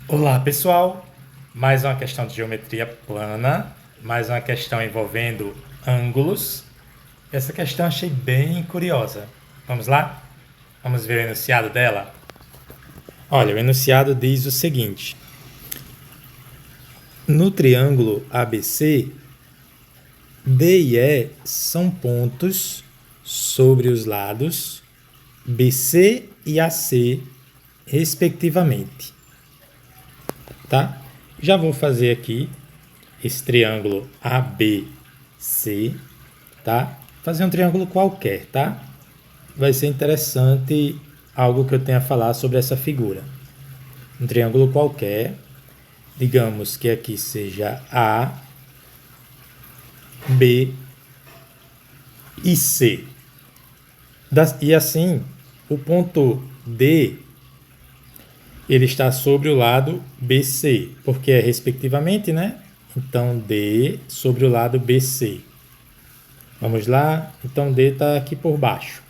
Olá, pessoal! Mais uma questão de geometria plana, mais uma questão envolvendo ângulos. Essa questão achei bem curiosa. Vamos lá? Vamos ver o enunciado dela? Olha, o enunciado diz o seguinte: no triângulo ABC, D e E são pontos sobre os lados BC e AC, respectivamente. Tá? Já vou fazer aqui esse triângulo ABC, tá? Fazer um triângulo qualquer, tá? Vai ser interessante algo que eu tenha a falar sobre essa figura. Um triângulo qualquer, digamos que aqui seja A, B e C. E assim, o ponto D ele está sobre o lado BC, porque é respectivamente, né? Então, D sobre o lado BC. Vamos lá? Então, D está aqui por baixo.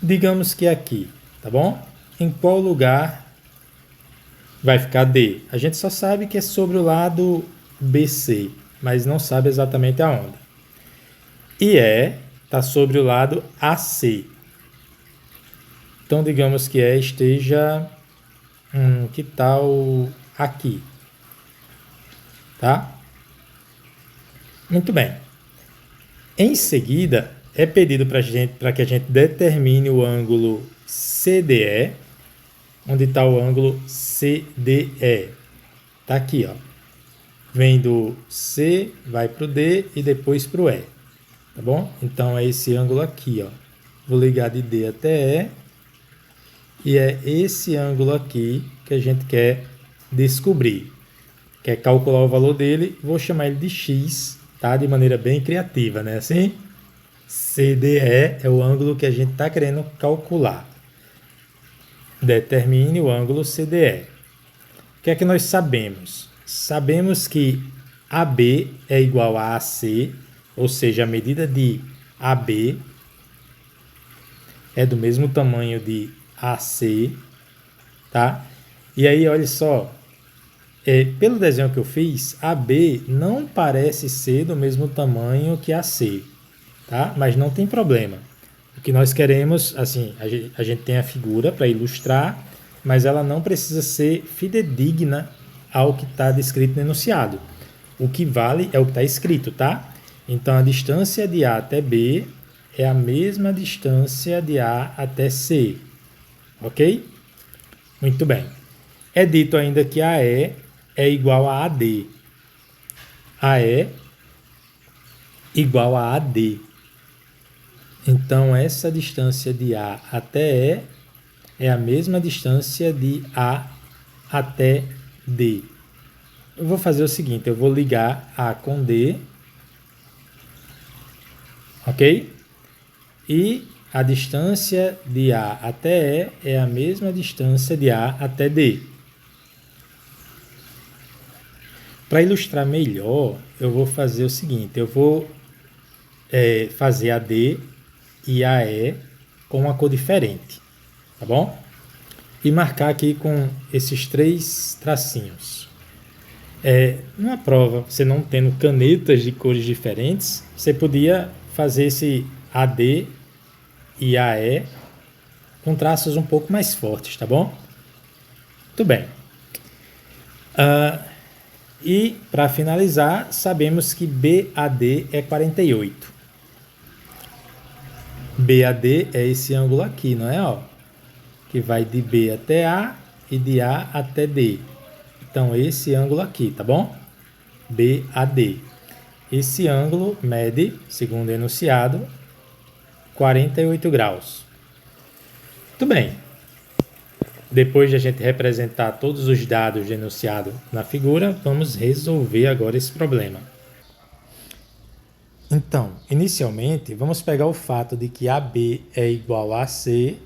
Digamos que aqui, tá bom? Em qual lugar vai ficar D? A gente só sabe que é sobre o lado BC, mas não sabe exatamente aonde. E está sobre o lado AC. Então, digamos que esteja... que tal aqui? Tá? Muito bem. Em seguida, é pedido para que a gente determine o ângulo CDE. Onde está o ângulo CDE? Está aqui, ó. Vem do C, vai para o D e depois para o E. Tá bom? Então, é esse ângulo aqui, ó. Vou ligar de D até E. E é esse ângulo aqui que a gente quer descobrir. Quer calcular o valor dele, vou chamar ele de X, tá? De maneira bem criativa, né? Assim, CDE é o ângulo que a gente está querendo calcular. Determine o ângulo CDE. O que é que nós sabemos? Sabemos que AB é igual a AC, ou seja, a medida de AB é do mesmo tamanho de AC, tá? E aí, olha só, pelo desenho que eu fiz, AB não parece ser do mesmo tamanho que AC, tá? Mas não tem problema. O que nós queremos, assim, a gente tem a figura para ilustrar, mas ela não precisa ser fidedigna ao que está descrito no enunciado. O que vale é o que está escrito, tá? Então, a distância de A até B é a mesma distância de A até C. Ok? Muito bem. É dito ainda que AE é igual a AD. AE igual a AD. Então, essa distância de A até E é a mesma distância de A até D. Eu vou fazer o seguinte, eu vou ligar A com D, ok? E a distância de A até E é a mesma distância de A até D. Para ilustrar melhor, eu vou fazer o seguinte, eu vou fazer a D e a E com uma cor diferente, tá bom? E marcar aqui com esses 3 tracinhos. Numa prova, você não tendo canetas de cores diferentes, você podia fazer esse AD e AE com traços um pouco mais fortes, tá bom? Muito bem. E, para finalizar, sabemos que BAD é 48. BAD é esse ângulo aqui, não é? Ó, que vai de B até A e de A até D. Então, esse ângulo aqui, tá bom? BAD. Esse ângulo mede, segundo o enunciado, 48 graus. Muito bem. Depois de a gente representar todos os dados do enunciado na figura, vamos resolver agora esse problema. Então, inicialmente, vamos pegar o fato de que AB é igual a AC,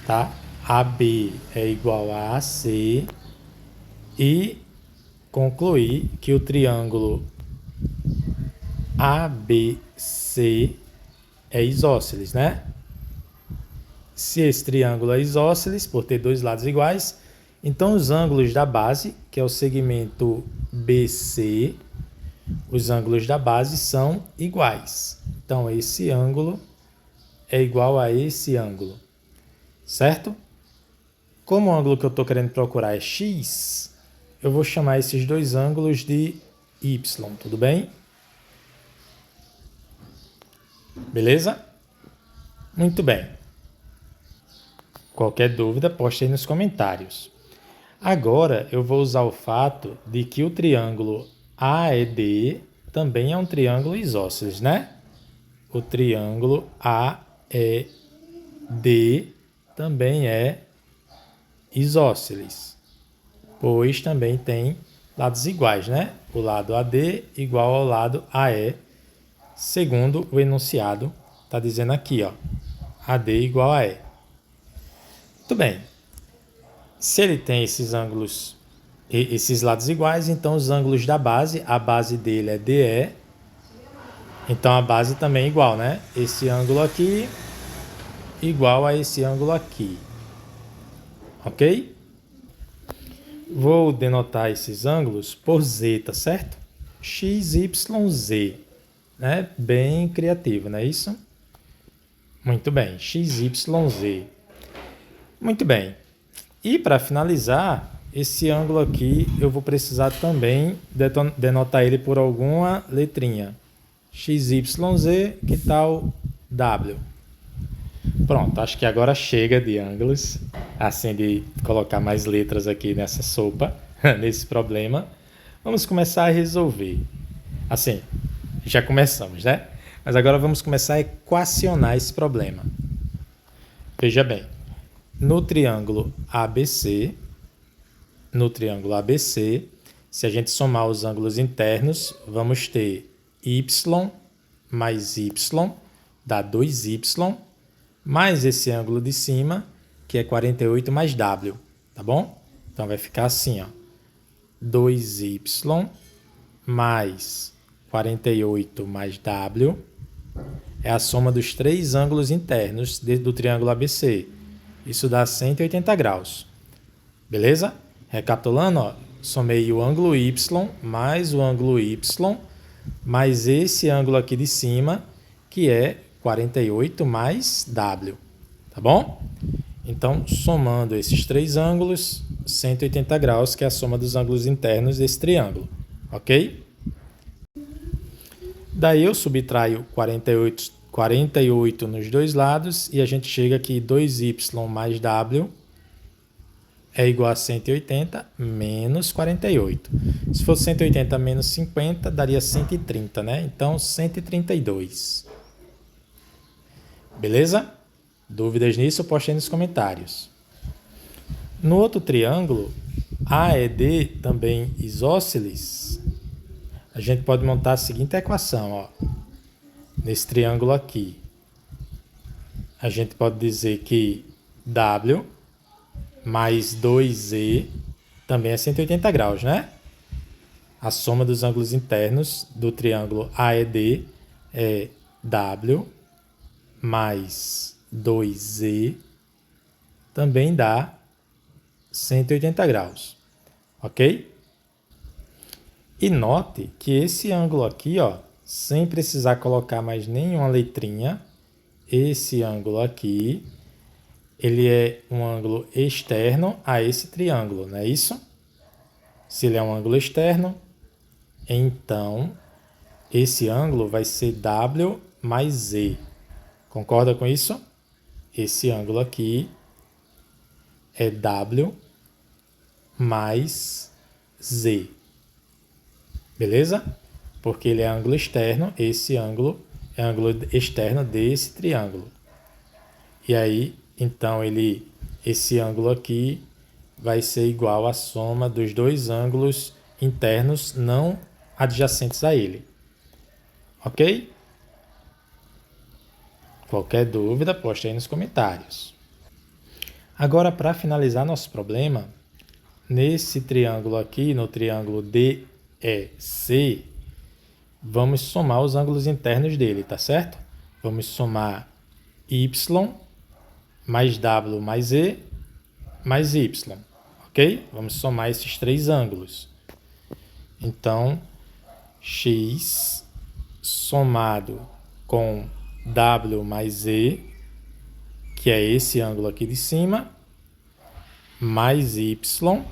tá? AB é igual a AC e concluir que o triângulo ABC é isósceles, né? Se esse triângulo é isósceles, por ter 2 lados iguais, Então, os ângulos da base, que é o segmento BC, os ângulos da base são iguais. Então, esse ângulo é igual a esse ângulo, certo? Como o ângulo que eu estou querendo procurar é x, eu vou chamar esses dois ângulos de y, tudo bem? Beleza? Muito bem. Qualquer dúvida, poste aí nos comentários. Agora, eu vou usar o fato de que o triângulo AED também é um triângulo isósceles, né? O triângulo AED também é isósceles, pois também tem lados iguais, né? O lado AD igual ao lado AE, segundo o enunciado está dizendo aqui, ó, AD igual a E. Muito bem. Se ele tem esses ângulos, esses lados iguais, então os ângulos da base, a base dele é DE, então a base também é igual, né? Esse ângulo aqui igual a esse ângulo aqui. Ok? Vou denotar esses ângulos por z, tá certo? X, Y, Z. Né? Bem criativo, não é isso? Muito bem, X, Y, Z. Muito bem. E para finalizar, esse ângulo aqui eu vou precisar também denotar ele por alguma letrinha. X, Y, Z, que tal W? Pronto, acho que agora chega de ângulos, assim de colocar mais letras aqui nessa sopa, nesse problema. Vamos começar a resolver. Assim, já começamos, né? Mas agora vamos começar a equacionar esse problema. Veja bem, no triângulo ABC, se a gente somar os ângulos internos, vamos ter y mais y dá 2y, mais esse ângulo de cima, que é 48 mais w, tá bom? Então vai ficar assim, ó, 2y mais 48 mais w é a soma dos três ângulos internos do triângulo ABC. Isso dá 180 graus. Beleza? Recapitulando, ó, somei o ângulo y mais o ângulo y mais esse ângulo aqui de cima, que é 48 mais w. Tá bom? Então, somando esses três ângulos, 180 graus, que é a soma dos ângulos internos desse triângulo. Ok? Daí eu subtraio 48 nos dois lados e a gente chega aqui 2y mais w é igual a 180 menos 48. Se fosse 180 menos 50, daria 130, né? Então, 132. Beleza? Dúvidas nisso, poste aí nos comentários. No outro triângulo, AED, também isósceles, a gente pode montar a seguinte equação, ó. Nesse triângulo aqui, a gente pode dizer que W mais 2Z também é 180 graus, né? A soma dos ângulos internos do triângulo AED é W mais 2Z também dá 180 graus, ok? E note que esse ângulo aqui, ó, sem precisar colocar mais nenhuma letrinha, esse ângulo aqui, ele é um ângulo externo a esse triângulo, não é isso? Se ele é um ângulo externo, então esse ângulo vai ser W mais Z. Concorda com isso? Esse ângulo aqui é W mais Z. Beleza? Porque ele é ângulo externo, esse ângulo é ângulo externo desse triângulo. E aí, então, esse ângulo aqui vai ser igual à soma dos dois ângulos internos não adjacentes a ele. Ok? Qualquer dúvida, poste aí nos comentários. Agora, para finalizar nosso problema, nesse triângulo aqui, no triângulo DEC, vamos somar os ângulos internos dele, tá certo? Vamos somar y mais w mais e mais y, ok? Vamos somar esses 3 ângulos. Então, x somado com W mais E, que é esse ângulo aqui de cima, mais Y,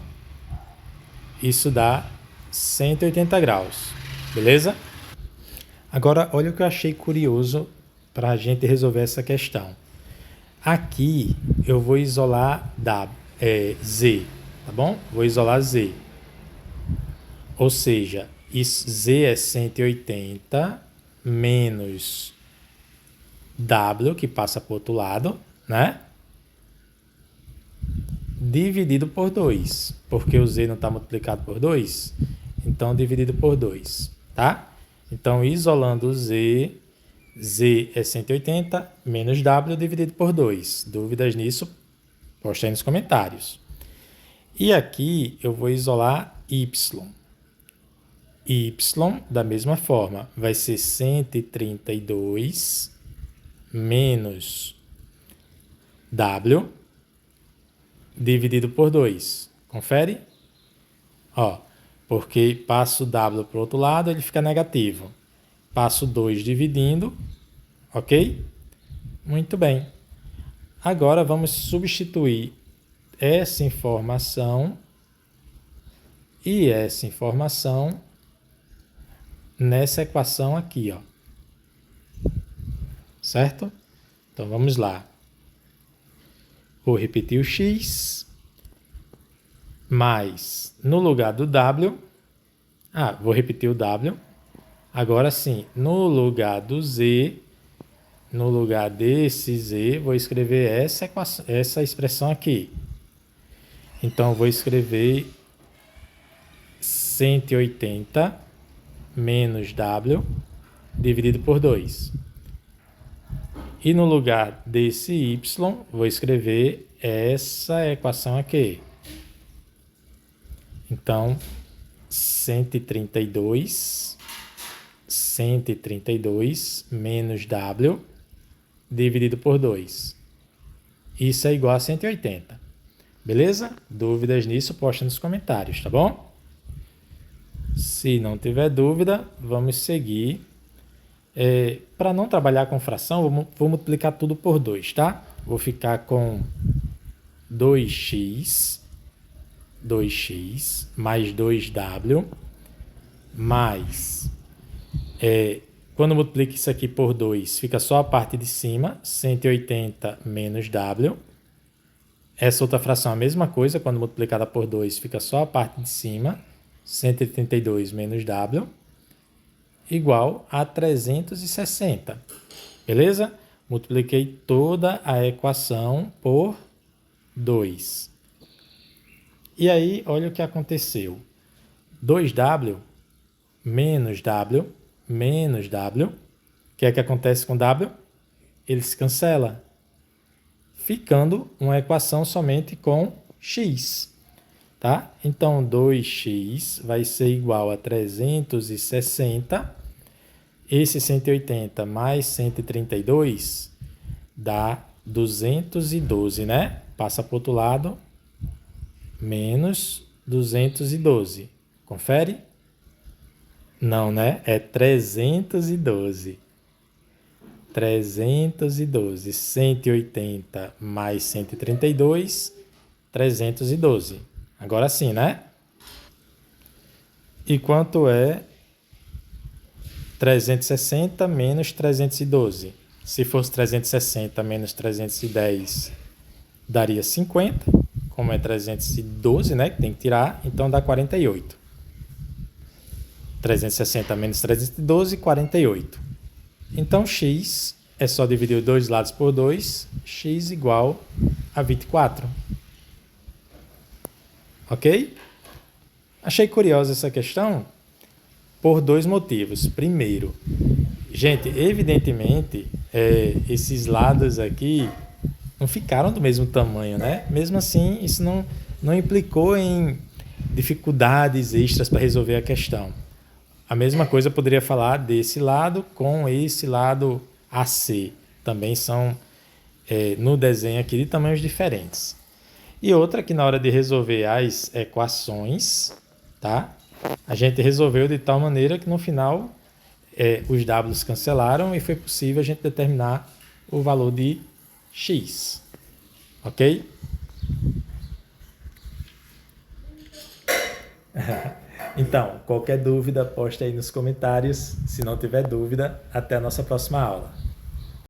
isso dá 180 graus, beleza? Agora, olha o que eu achei curioso para a gente resolver essa questão. Aqui eu vou isolar Z, tá bom? Vou isolar Z. Ou seja, Z é 180 menos W, que passa para o outro lado, né? Dividido por 2, porque o Z não está multiplicado por 2, então dividido por 2, tá? Então, isolando o Z, Z é 180 menos W dividido por 2. Dúvidas nisso? Posta aí nos comentários. E aqui eu vou isolar Y. Y, da mesma forma, vai ser 132 menos W dividido por 2. Confere? Ó, porque passo o W para o outro lado, ele fica negativo. Passo 2 dividindo, ok? Muito bem. Agora vamos substituir essa informação e essa informação nessa equação aqui, ó. Certo? Então vamos lá. Vou repetir o x, mais no lugar do w, vou repetir o w, agora sim, no lugar do z, no lugar desse z, vou escrever essa expressão aqui. Então, vou escrever 180 menos w dividido por 2. E no lugar desse y, vou escrever essa equação aqui. Então, 132 menos w dividido por 2. Isso é igual a 180. Beleza? Dúvidas nisso, posta nos comentários, tá bom? Se não tiver dúvida, vamos seguir. Para não trabalhar com fração, vou multiplicar tudo por 2, tá? Vou ficar com 2x mais 2w mais... quando multiplica isso aqui por 2, fica só a parte de cima, 180 menos w. Essa outra fração é a mesma coisa, quando multiplicada por 2, fica só a parte de cima, 132 menos w, igual a 360. Beleza? Multipliquei toda a equação por 2. E aí, olha o que aconteceu. 2w menos w menos w. O que é que acontece com w? Ele se cancela, ficando uma equação somente com x. Tá? Então, 2x vai ser igual a 360. Esse 180 mais 132 dá 212, né? Passa para o outro lado, menos 212. Confere? Não, né? É 312. 312. 180 mais 132, 312. Agora sim, né? E quanto é 360 menos 312? Se fosse 360 menos 310, daria 50. Como é 312, né? Que tem que tirar, então dá 48. 360 menos 312, 48. Então, x é só dividir os dois lados por 2, x igual a 24. Ok? Achei curiosa essa questão por 2 motivos. Primeiro, gente, evidentemente, esses lados aqui não ficaram do mesmo tamanho, né? Mesmo assim, isso não implicou em dificuldades extras para resolver a questão. A mesma coisa eu poderia falar desse lado com esse lado AC. Também são, no desenho aqui, de tamanhos diferentes. E outra que na hora de resolver as equações, tá? A gente resolveu de tal maneira que no final os W's cancelaram e foi possível a gente determinar o valor de x. Ok? Então, qualquer dúvida, poste aí nos comentários. Se não tiver dúvida, até a nossa próxima aula.